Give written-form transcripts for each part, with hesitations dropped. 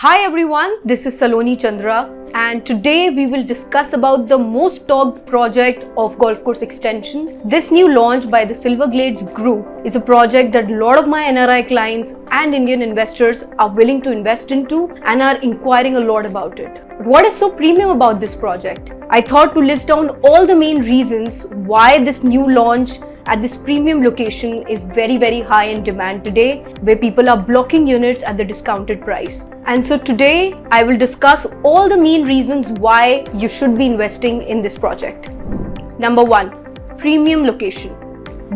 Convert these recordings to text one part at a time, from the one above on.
Hi everyone, this is Saloni Chandra and today we will discuss about the most talked project of golf course extension. This new launch by the Silverglades Group is a project that a lot of my NRI clients and Indian investors are willing to invest into and are inquiring a lot about it. But what is so premium about this project? I thought to list down all the main reasons why this new launch at this premium location is very high in demand today, where people are blocking units at the discounted price. And so today I will discuss all the main reasons why you should be investing in this project. Number 1, premium location.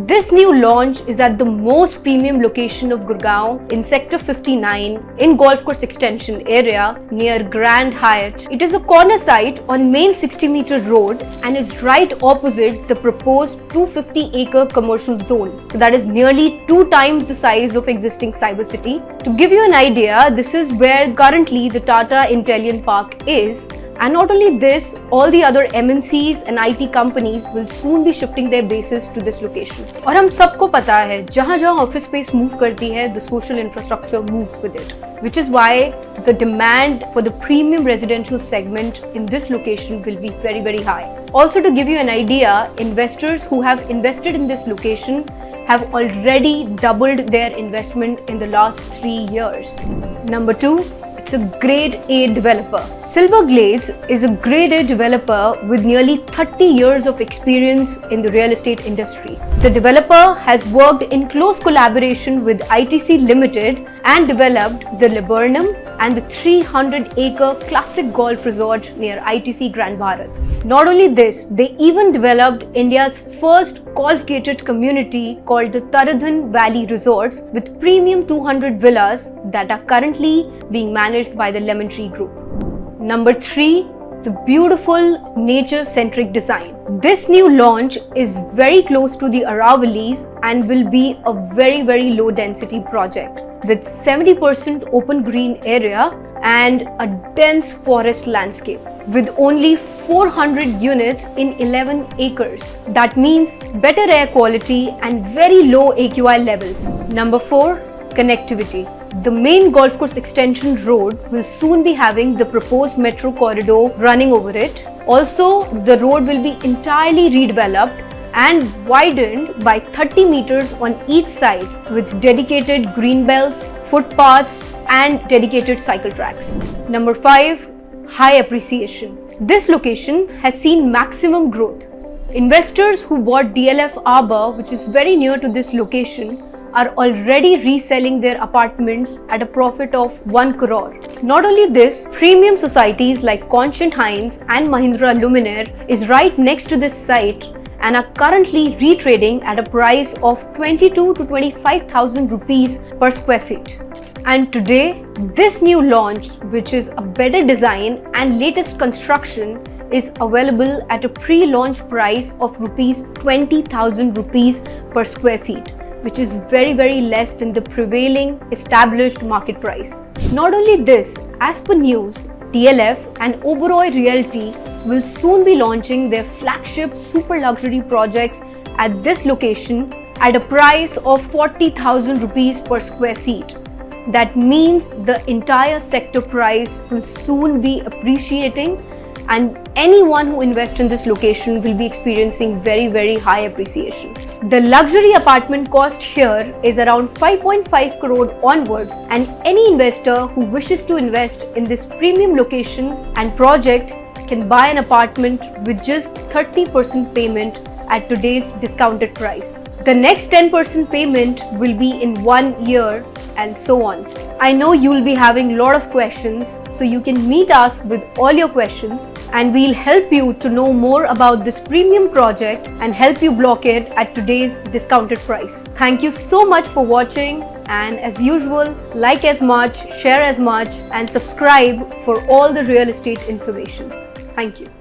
This new launch is at the most premium location of Gurgaon in Sector 59 in Golf Course Extension area near Grand Hyatt. It is a corner site on main 60-meter road and is right opposite the proposed 250-acre commercial zone. So that is nearly 2 times the size of existing Cyber City. To give you an idea, this is where currently the Tata Intellian Park is. And not only this, all the other MNCs and IT companies will soon be shifting their bases to this location. और हम सबको पता है, जहाँ office space move करती है, the social infrastructure moves with it. Which is why the demand for the premium residential segment in this location will be very high. Also, to give you an idea, investors who have invested in this location have already doubled their investment in the last 3 years. Number 2, it's a Grade A developer. Silverglades is a Grade A developer with nearly 30 years of experience in the real estate industry. The developer has worked in close collaboration with ITC Limited and developed the Laburnum and the 300-acre classic golf resort near ITC Grand Bharat. Not only this, they even developed India's first golf-gated community called the Taradhan Valley Resorts with premium 200 villas that are currently being managed by the Lemon Tree Group. Number 3, the beautiful nature-centric design. This new launch is very close to the Aravalis and will be a very low density project with 70% open green area and a dense forest landscape with only 400 units in 11 acres. That means better air quality and very low AQI levels. Number 4, connectivity. The main golf course extension road will soon be having the proposed metro corridor running over it. Also, the road will be entirely redeveloped and widened by 30 meters on each side with dedicated green belts, footpaths and dedicated cycle tracks. Number 5, high appreciation. This location has seen maximum growth. Investors who bought DLF Arbor, which is very near to this location, are already reselling their apartments at a profit of 1 crore. Not only this, premium societies like Conscient Hines and Mahindra Luminaire is right next to this site and are currently retrading at a price of 22 to 25,000 rupees per square feet. And today, this new launch, which is a better design and latest construction, is available at a pre-launch price of ₹20,000 per square feet, which is very less than the prevailing established market price. Not only this, as per news, DLF and Oberoi Realty will soon be launching their flagship super luxury projects at this location at a price of ₹40,000 per square feet. That means the entire sector price will soon be appreciating and anyone who invests in this location will be experiencing very high appreciation. The luxury apartment cost here is around 5.5 crore onwards, and any investor who wishes to invest in this premium location and project can buy an apartment with just 30% payment at today's discounted price. The next 10% payment will be in 1 year and so on. I know you will be having a lot of questions, so you can meet us with all your questions and we'll help you to know more about this premium project and help you block it at today's discounted price. Thank you so much for watching, and as usual, like as much, share as much and subscribe for all the real estate information. Thank you.